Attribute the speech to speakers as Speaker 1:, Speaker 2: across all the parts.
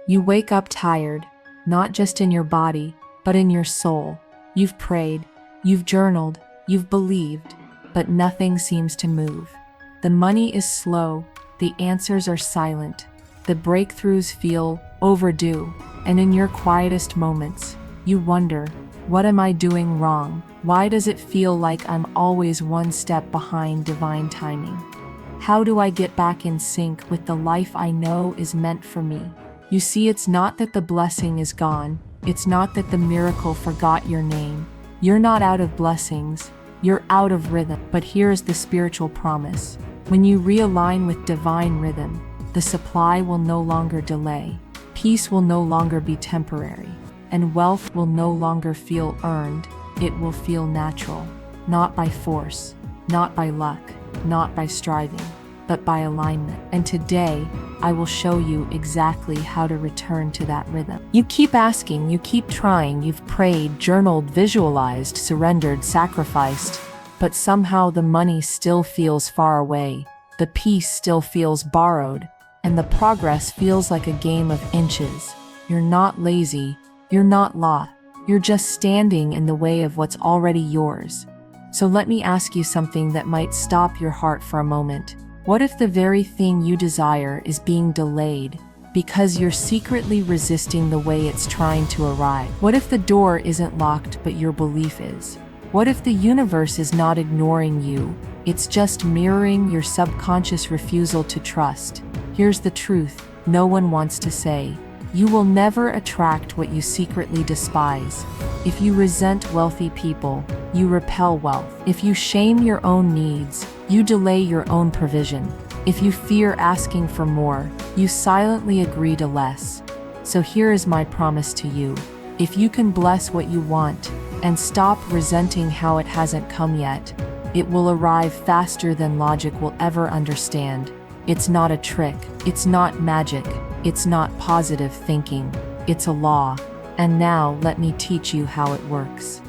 Speaker 1: You wake up tired, not just in your body, but in your soul. You've prayed, you've journaled, you've believed, but nothing seems to move. The money is slow, the answers are silent, the breakthroughs feel overdue, and in your quietest moments, you wonder, what am I doing wrong? Why does it feel like I'm always one step behind divine timing? How do I get back in sync with the life I know is meant for me? You see, it's not that the blessing is gone. It's not that the miracle forgot your name. You're not out of blessings. You're out of rhythm. But here's the spiritual promise. When you realign with divine rhythm, the supply will no longer delay. Peace will no longer be temporary. And wealth will no longer feel earned. It will feel natural. Not by force, not by luck, not by striving, but by alignment. And today, I will show you exactly how to return to that rhythm. You keep asking, you keep trying, you've prayed, journaled, visualized, surrendered, sacrificed, but somehow the money still feels far away, the peace still feels borrowed, and the progress feels like a game of inches. You're not lazy, you're not lost, you're just standing in the way of what's already yours. So let me ask you something that might stop your heart for a moment. What if the very thing you desire is being delayed because you're secretly resisting the way it's trying to arrive? What if the door isn't locked but your belief is? What if the universe is not ignoring you? It's just mirroring your subconscious refusal to trust. Here's the truth, no one wants to say. You will never attract what you secretly despise. If you resent wealthy people, you repel wealth. If you shame your own needs, you delay your own provision. If you fear asking for more, you silently agree to less. So here is my promise to you. If you can bless what you want and stop resenting how it hasn't come yet, it will arrive faster than logic will ever understand. It's not a trick. It's not magic. It's not positive thinking. It's a law. And now let me teach you how it works.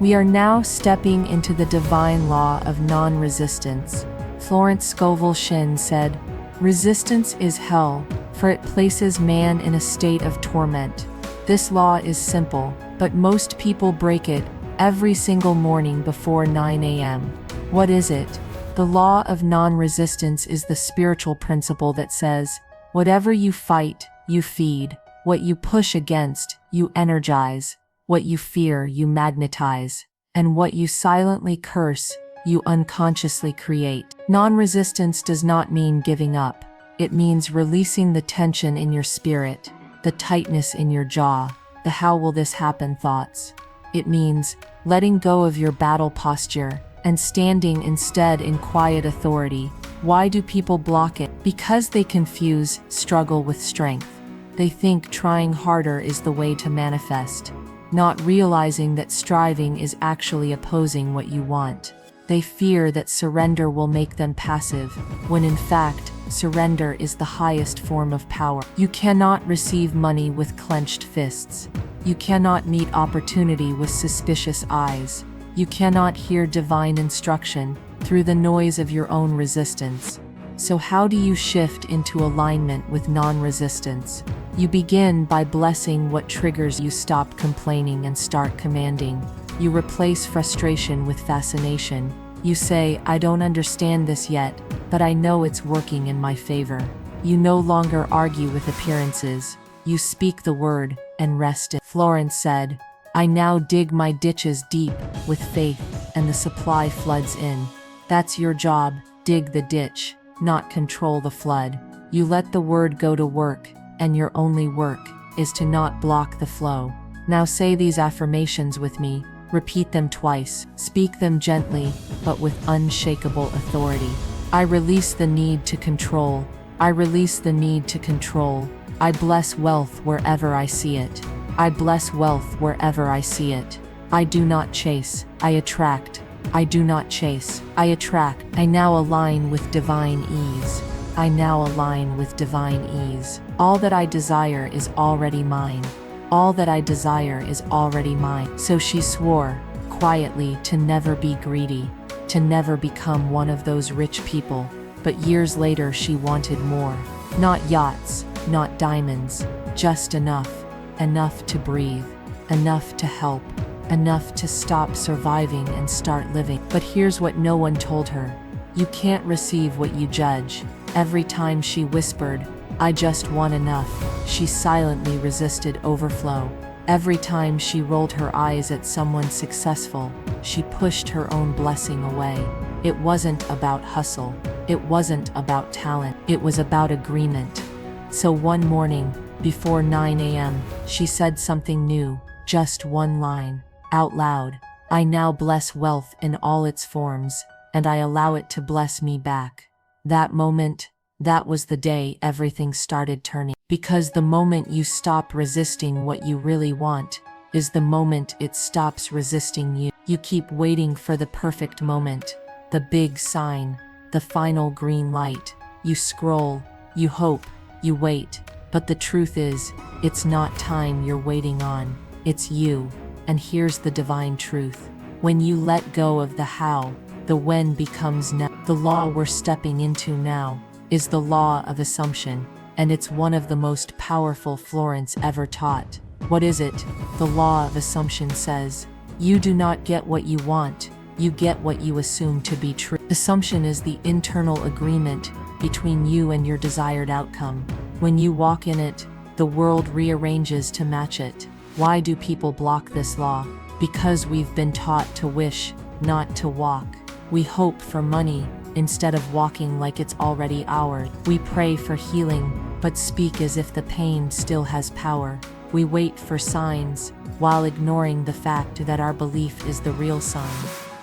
Speaker 1: We are now stepping into the divine law of non-resistance. Florence Scovel Shinn said, "Resistance is hell, for it places man in a state of torment." This law is simple, but most people break it every single morning before 9 a.m. What is it? The law of non-resistance is the spiritual principle that says, whatever you fight, you feed. What you push against, you energize. What you fear, you magnetize. And what you silently curse, you unconsciously create. Non-resistance does not mean giving up. It means releasing the tension in your spirit, the tightness in your jaw, the how will this happen thoughts. It means letting go of your battle posture and standing instead in quiet authority. Why do people block it? Because they confuse struggle with strength. They think trying harder is the way to manifest, not realizing that striving is actually opposing what you want. They fear that surrender will make them passive, when in fact, surrender is the highest form of power. You cannot receive money with clenched fists. You cannot meet opportunity with suspicious eyes. You cannot hear divine instruction through the noise of your own resistance. So how do you shift into alignment with non-resistance? You begin by blessing what triggers you. Stop complaining and start commanding. You replace frustration with fascination. You say, I don't understand this yet, but I know it's working in my favor. You no longer argue with appearances. You speak the word and rest it. Florence said, I now dig my ditches deep with faith, and the supply floods in. That's your job, dig the ditch, not control the flood. You let the word go to work, and your only work is to not block the flow. Now say these affirmations with me. Repeat them twice. Speak them gently, but with unshakable authority. I release the need to control. I release the need to control. I bless wealth wherever I see it. I bless wealth wherever I see it. I do not chase, I attract. I do not chase, I attract. I now align with divine ease. I now align with divine ease. All that I desire is already mine. All that I desire is already mine. So she swore, quietly, to never be greedy, to never become one of those rich people. But years later she wanted more. Not yachts, not diamonds, Just enough. Enough to breathe. Enough to help. Enough to stop surviving and start living. But here's what no one told her. You can't receive what you judge. Every time she whispered, I just want enough, she silently resisted overflow. Every time she rolled her eyes at someone successful, she pushed her own blessing away. It wasn't about hustle. It wasn't about talent. It was about agreement. So one morning, before 9 a.m., she said something new, just one line, out loud. I now bless wealth in all its forms, and I allow it to bless me back. That moment, that was the day everything started turning. Because the moment you stop resisting what you really want, is the moment it stops resisting you. You keep waiting for the perfect moment, the big sign, the final green light. You scroll, you hope, you wait. But the truth is, it's not time you're waiting on, it's you. And here's the divine truth. When you let go of the how, the when becomes now. The law we're stepping into now is the law of assumption, and it's one of the most powerful Florence ever taught. What is it? The law of assumption says, you do not get what you want, you get what you assume to be true. Assumption is the internal agreement between you and your desired outcome. When you walk in it, the world rearranges to match it. Why do people block this law? Because we've been taught to wish, not to walk. We hope for money, instead of walking like it's already ours. We pray for healing, but speak as if the pain still has power. We wait for signs, while ignoring the fact that our belief is the real sign.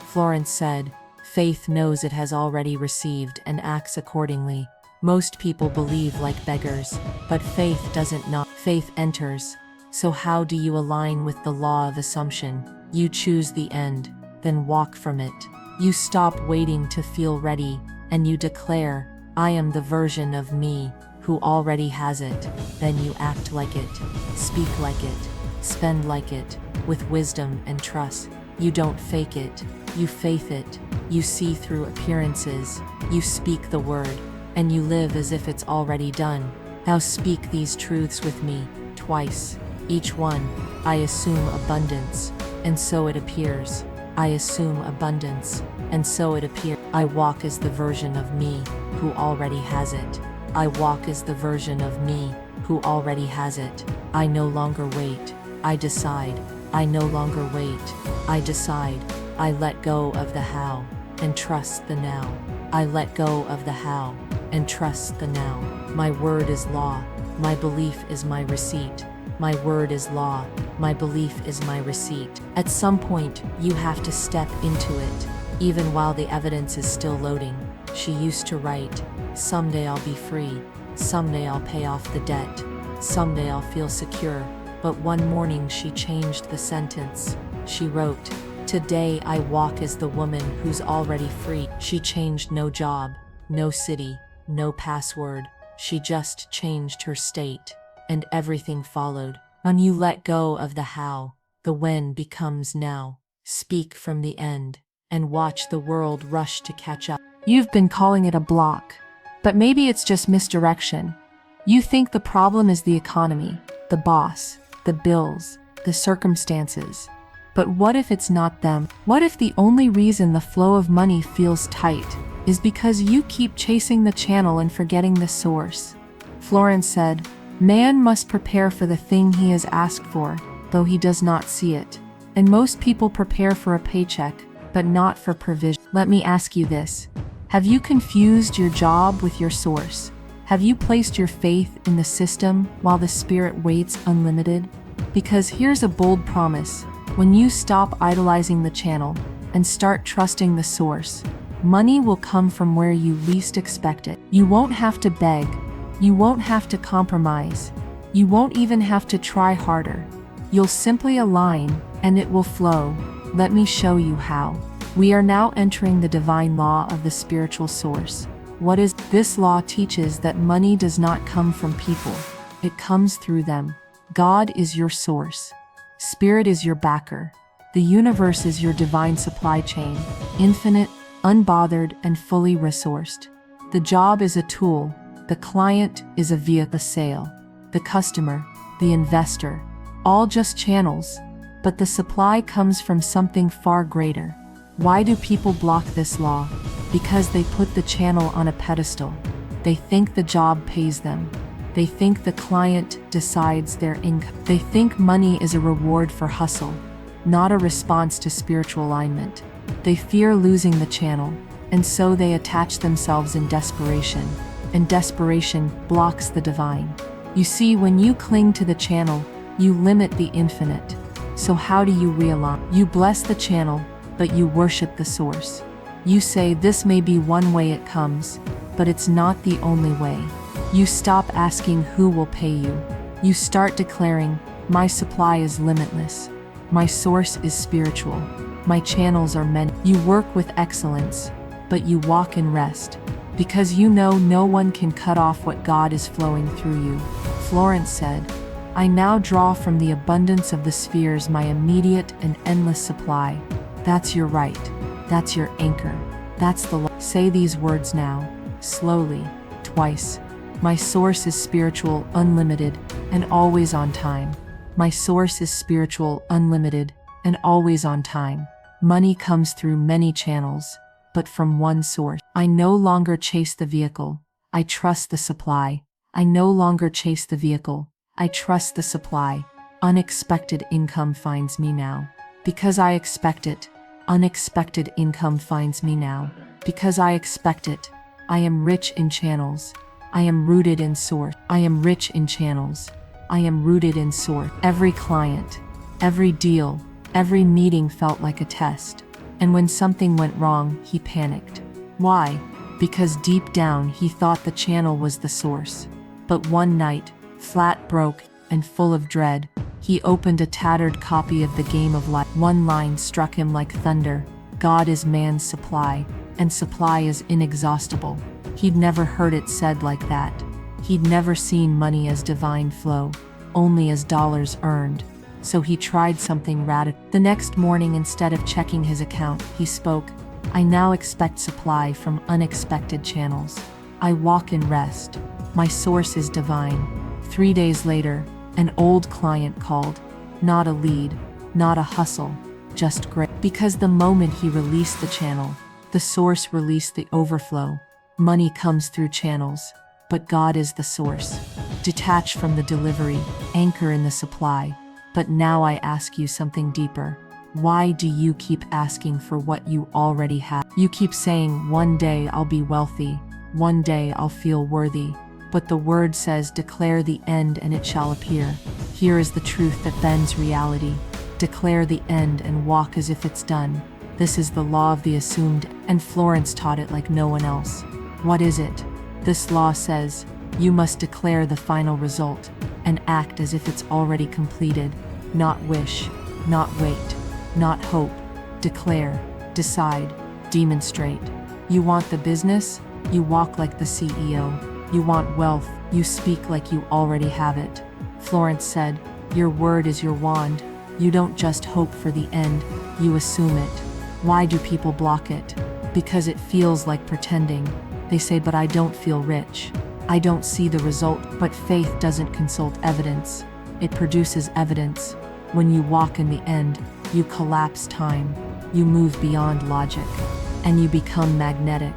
Speaker 1: Florence said, faith knows it has already received and acts accordingly. Most people believe like beggars, but faith doesn't knock. Faith enters. So how do you align with the law of assumption? You choose the end, then walk from it. You stop waiting to feel ready, and you declare, I am the version of me who already has it. Then you act like it, speak like it, spend like it, with wisdom and trust. You don't fake it, you faith it. You see through appearances, you speak the word, and you live as if it's already done. Now speak these truths with me, twice. Each one, I assume abundance, and so it appears. I assume abundance, and so it appears. I walk as the version of me who already has it. I walk as the version of me who already has it. I no longer wait. I decide. I no longer wait. I decide. I let go of the how and trust the now. I let go of the how and trust the now. My word is law. My belief is my receipt. My word is law. My belief is my receipt. At some point, you have to step into it, even while the evidence is still loading. She used to write, someday I'll be free. Someday I'll pay off the debt. Someday I'll feel secure. But one morning she changed the sentence. She wrote, today I walk as the woman who's already free. She changed no job, no city, no password. She just changed her state. And everything followed. When you let go of the how, the when becomes now. Speak from the end, and watch the world rush to catch up. You've been calling it a block, but maybe it's just misdirection. You think the problem is the economy, the boss, the bills, the circumstances. But what if it's not them? What if the only reason the flow of money feels tight is because you keep chasing the channel and forgetting the source? Florence said, man must prepare for the thing he has asked for, though he does not see it. And most people prepare for a paycheck, but not for provision. Let me ask you this. Have you confused your job with your source? Have you placed your faith in the system while the spirit waits unlimited? Because here's a bold promise. When you stop idolizing the channel and start trusting the source, money will come from where you least expect it. You won't have to beg. You won't have to compromise. You won't even have to try harder. You'll simply align, and it will flow. Let me show you how. We are now entering the divine law of the spiritual source. What is this law? Teaches that money does not come from people. It comes through them. God is your source. Spirit is your backer. The universe is your divine supply chain, infinite, unbothered, and fully resourced. The job is a tool. The client is a vehicle. The sale. The customer the investor. All just channels. But the supply comes from something far greater. Why do people block this law? Because they put the channel on a pedestal. They think the job pays them. They think the client decides their income. They think money is a reward for hustle, not a response to spiritual alignment. They fear losing the channel, and so they attach themselves in desperation. And desperation blocks the divine. You see, when you cling to the channel, you limit the infinite. So how do you realign? You bless the channel, but you worship the source. You say, this may be one way it comes, but it's not the only way. You stop asking who will pay you. You start declaring, my supply is limitless. My source is spiritual. My channels are many. You work with excellence, but you walk in rest, because you know no one can cut off what God is flowing through you. Florence said, I now draw from the abundance of the spheres my immediate and endless supply. That's your right. That's your anchor. That's the law. Say these words now, slowly, twice. My source is spiritual, unlimited, and always on time. My source is spiritual, unlimited, and always on time. Money comes through many channels, but from one source. I no longer chase the vehicle. I trust the supply. I no longer chase the vehicle. I trust the supply. Unexpected income finds me now. Because I expect it. Unexpected income finds me now. Because I expect it. I am rich in channels. I am rooted in source. I am rich in channels. I am rooted in source. Every client, every deal, every meeting felt like a test. And when something went wrong, he panicked. Why? Because deep down he thought the channel was the source. But one night, flat, broke, and full of dread, he opened a tattered copy of The Game of Life. One line struck him like thunder. God is man's supply, and supply is inexhaustible. He'd never heard it said like that. He'd never seen money as divine flow, only as dollars earned. So he tried something radical. The next morning, instead of checking his account, he spoke, I now expect supply from unexpected channels. I walk in rest. My source is divine. 3 days later, an old client called. Not a lead, not a hustle, just great. Because the moment he released the channel, the source released the overflow. Money comes through channels, but God is the source. Detach from the delivery, anchor in the supply. But now I ask you something deeper. Why do you keep asking for what you already have? You keep saying, one day I'll be wealthy, one day I'll feel worthy. But the word says, declare the end and it shall appear. Here is the truth that bends reality. Declare the end and walk as if it's done. This is the law of the assumed, and Florence taught it like no one else. What is it? This law says, you must declare the final result, and act as if it's already completed. Not wish, not wait, not hope. Declare, decide, demonstrate. You want the business? You walk like the CEO. You want wealth? You speak like you already have it. Florence said, your word is your wand. You don't just hope for the end, you assume it. Why do people block it? Because it feels like pretending. They say, but I don't feel rich. I don't see the result. But faith doesn't consult evidence. It produces evidence. When you walk in the end, you collapse time. You move beyond logic. And you become magnetic.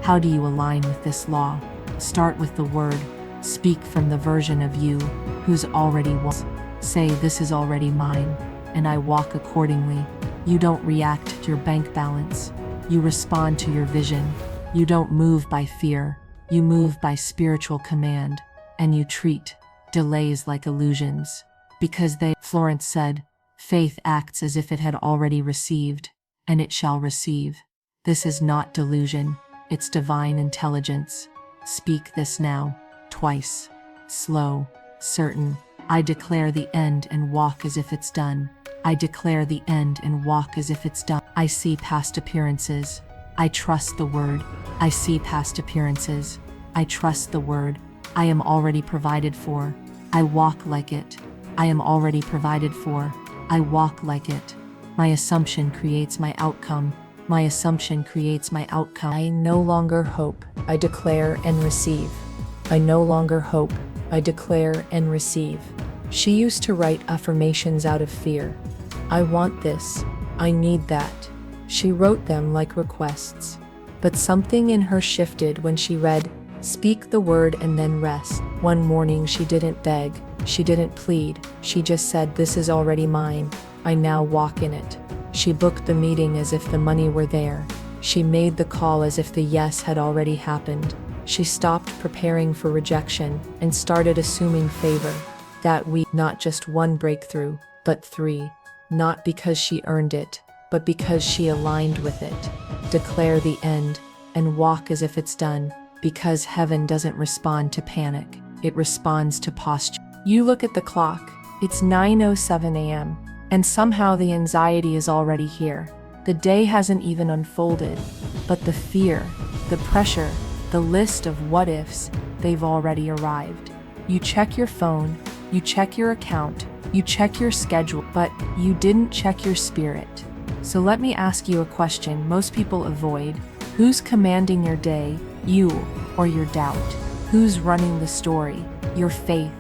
Speaker 1: How do you align with this law? Start with the word. Speak from the version of you who's already was. Say, this is already mine, and I walk accordingly. You don't react to your bank balance. You respond to your vision. You don't move by fear. You move by spiritual command, and you treat delays like illusions. Because they, Florence said, faith acts as if it had already received, and it shall receive. This is not delusion, it's divine intelligence. Speak this now, twice. Slow, certain. I declare the end and walk as if it's done. I declare the end and walk as if it's done. I see past appearances. I trust the word. I see past appearances. I trust the word. I am already provided for. I walk like it. I am already provided for. I walk like it. My assumption creates my outcome. My assumption creates my outcome. I no longer hope. I declare and receive. I no longer hope. I declare and receive. She used to write affirmations out of fear. I want this. I need that. She wrote them like requests. But something in her shifted when she read, "Speak the word and then rest." One morning she didn't beg. She didn't plead. She just said, "This is already mine. I now walk in it." She booked the meeting as if the money were there. She made the call as if the yes had already happened. She stopped preparing for rejection and started assuming favor. That week, not just one breakthrough, but 3. Not because she earned it, but because she aligned with it. Declare the end and walk as if it's done, because heaven doesn't respond to panic. It responds to posture. You look at the clock. It's 9:07 a.m. and somehow the anxiety is already here. The day hasn't even unfolded, but the fear, the pressure, the list of what ifs, they've already arrived. You check your phone, you check your account, you check your schedule, but you didn't check your spirit. So let me ask you a question most people avoid. Who's commanding your day, you or your doubt? Who's running the story, your faith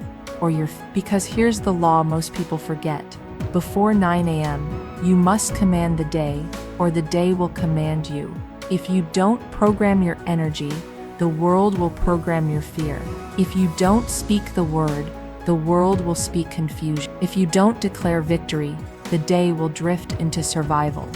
Speaker 1: or because here's the law most people forget. Before 9 a.m., you must command the day, or the day will command you. If you don't program your energy, the world will program your fear. If you don't speak the word, the world will speak confusion. If you don't declare victory, the day will drift into survival.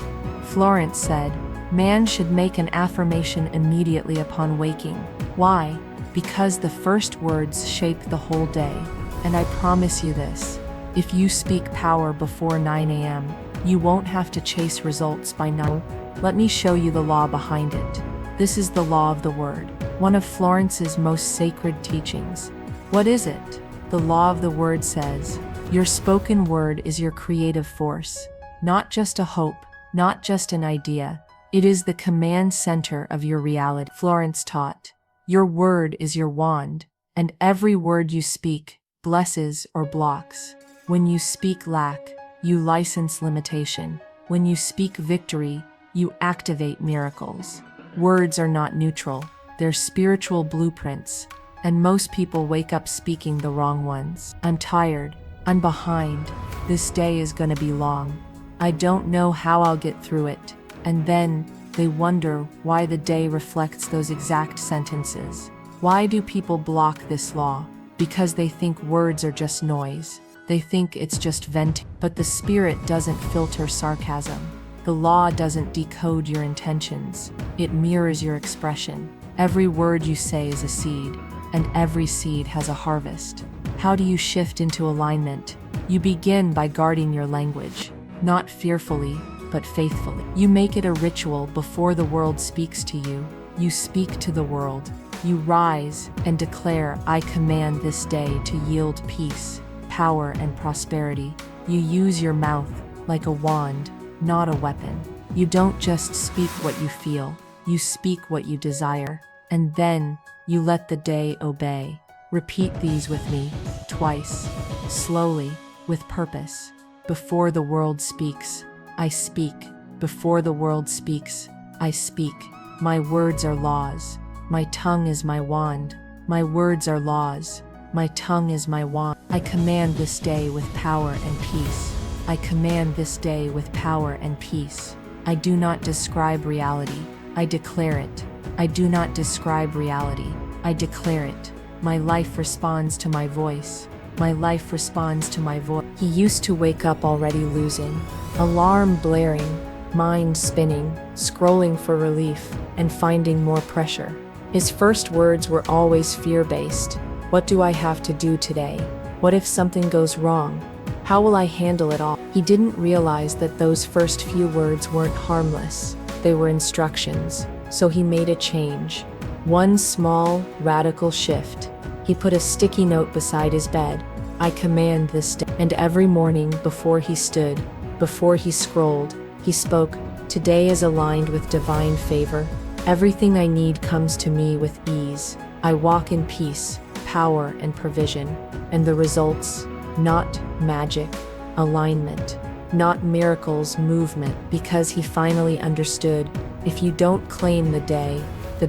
Speaker 1: Florence said, "Man should make an affirmation immediately upon waking." Why? Because the first words shape the whole day. And I promise you this, if you speak power before 9 a.m., you won't have to chase results by now. Let me show you the law behind it. This is the law of the word, one of Florence's most sacred teachings. What is it? The law of the word says, your spoken word is your creative force, not just a hope, not just an idea. It is the command center of your reality. Florence taught, your word is your wand, and every word you speak blesses or blocks. When you speak lack, you license limitation. When you speak victory, you activate miracles. Words are not neutral, they're spiritual blueprints, and most people wake up speaking the wrong ones. I'm tired, I'm behind, this day is gonna be long. I don't know how I'll get through it. And then they wonder why the day reflects those exact sentences. Why do people block this law? Because they think words are just noise. They think it's just venting. But the spirit doesn't filter sarcasm. The law doesn't decode your intentions. It mirrors your expression. Every word you say is a seed, and every seed has a harvest. How do you shift into alignment? You begin by guarding your language, not fearfully, but faithfully. You make it a ritual before the world speaks to you. You speak to the world. You rise and declare, I command this day to yield peace, power, and prosperity. You use your mouth like a wand, not a weapon. You don't just speak what you feel, you speak what you desire, and then you let the day obey. Repeat these with me, twice, slowly, with purpose. Before the world speaks, I speak. Before the world speaks, I speak. My words are laws. My tongue is my wand. My words are laws. My tongue is my wand. I command this day with power and peace. I command this day with power and peace. I do not describe reality. I declare it. I do not describe reality. I declare it. My life responds to my voice. My life responds to my voice. He used to wake up already losing. Alarm blaring, mind spinning, scrolling for relief, and finding more pressure. His first words were always fear-based. What do I have to do today? What if something goes wrong? How will I handle it all? He didn't realize that those first few words weren't harmless. They were instructions. So he made a change. One small, radical shift. He put a sticky note beside his bed. I command this day. And every morning before he stood, before he scrolled, he spoke, today is aligned with divine favor. Everything I need comes to me with ease. I walk in peace, power, and provision. And the results, not magic, alignment, not miracles, movement, because he finally understood, if you don't claim the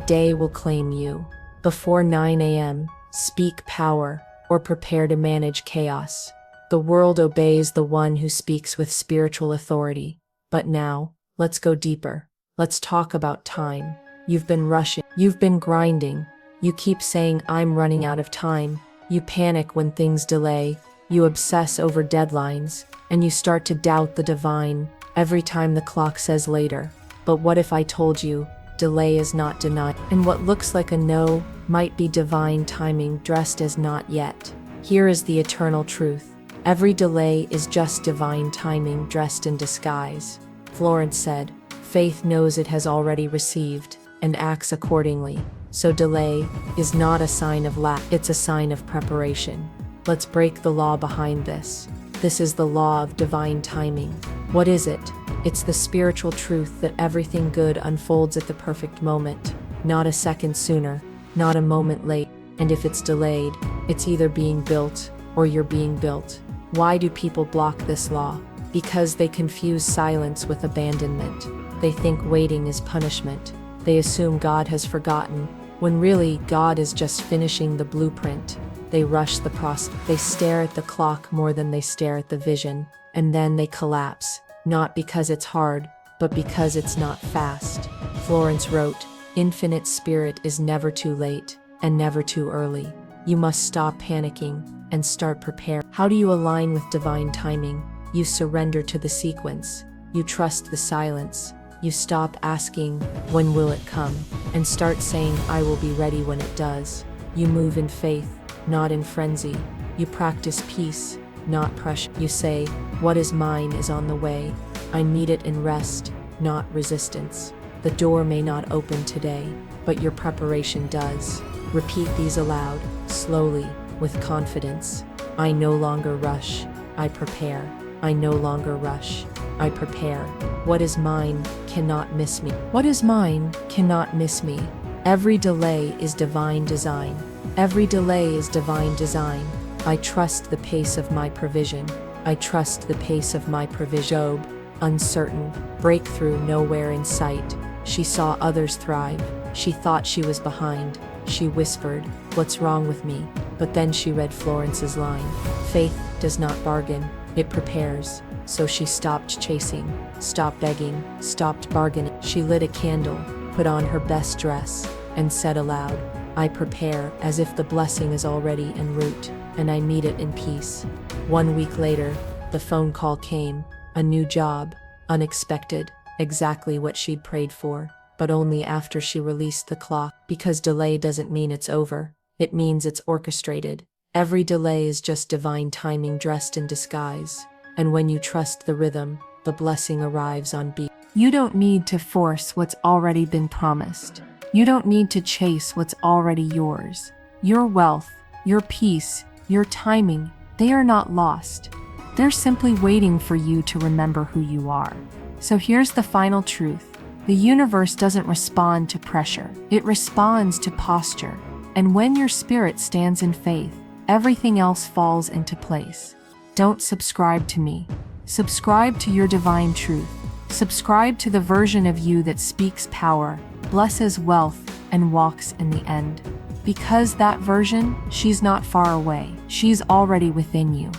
Speaker 1: day will claim you. Before 9 a.m., speak power, or prepare to manage chaos. The world obeys the one who speaks with spiritual authority. But now, let's go deeper. Let's talk about time. You've been rushing. You've been grinding. You keep saying, I'm running out of time. You panic when things delay. You obsess over deadlines. And you start to doubt the divine every time the clock says later. But what if I told you, delay is not denied, and what looks like a no might be divine timing dressed as not yet? Here is the eternal truth. Every delay is just divine timing dressed in disguise. Florence said, faith knows it has already received and acts accordingly. So delay is not a sign of lack, it's a sign of preparation. Let's break the law behind this. This is the law of divine timing. What is it? It's the spiritual truth that everything good unfolds at the perfect moment, not a second sooner, not a moment late. And if it's delayed, it's either being built or you're being built. Why do people block this law? Because they confuse silence with abandonment. They think waiting is punishment. They assume God has forgotten, when really God is just finishing the blueprint. They rush the process. They stare at the clock more than they stare at the vision, and then they collapse, not because it's hard, but because it's not fast. Florence wrote, infinite spirit is never too late and never too early. You must stop panicking and start preparing. How do you align with divine timing? You surrender to the sequence. You trust the silence. You stop asking, when will it come? And start saying, I will be ready when it does. You move in faith, not in frenzy. You practice peace, not pressure. You say, what is mine is on the way. I need it in rest, not resistance. The door may not open today, but your preparation does. Repeat these aloud, slowly, with confidence. I no longer rush, I prepare. I no longer rush, I prepare. What is mine cannot miss me. What is mine cannot miss me. Every delay is divine design. Every delay is divine design. I trust the pace of my provision. I trust the pace of my provision. Job, uncertain, breakthrough nowhere in sight. She saw others thrive. She thought she was behind. She whispered, what's wrong with me? But then she read Florence's line. Faith does not bargain, it prepares. So she stopped chasing, stopped begging, stopped bargaining. She lit a candle, put on her best dress, and said aloud, I prepare as if the blessing is already en route, and I meet it in peace. 1 week later, the phone call came, a new job, unexpected, exactly what she'd prayed for, but only after she released the clock, because delay doesn't mean it's over, it means it's orchestrated. Every delay is just divine timing dressed in disguise, and when you trust the rhythm, the blessing arrives on beat. You don't need to force what's already been promised. You don't need to chase what's already yours. Your wealth, your peace, your timing, they are not lost. They're simply waiting for you to remember who you are. So here's the final truth. The universe doesn't respond to pressure. It responds to posture. And when your spirit stands in faith, everything else falls into place. Don't subscribe to me. Subscribe to your divine truth. Subscribe to the version of you that speaks power, blesses wealth, and walks in the end. Because that version, she's not far away. She's already within you.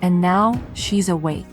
Speaker 1: And now, she's awake.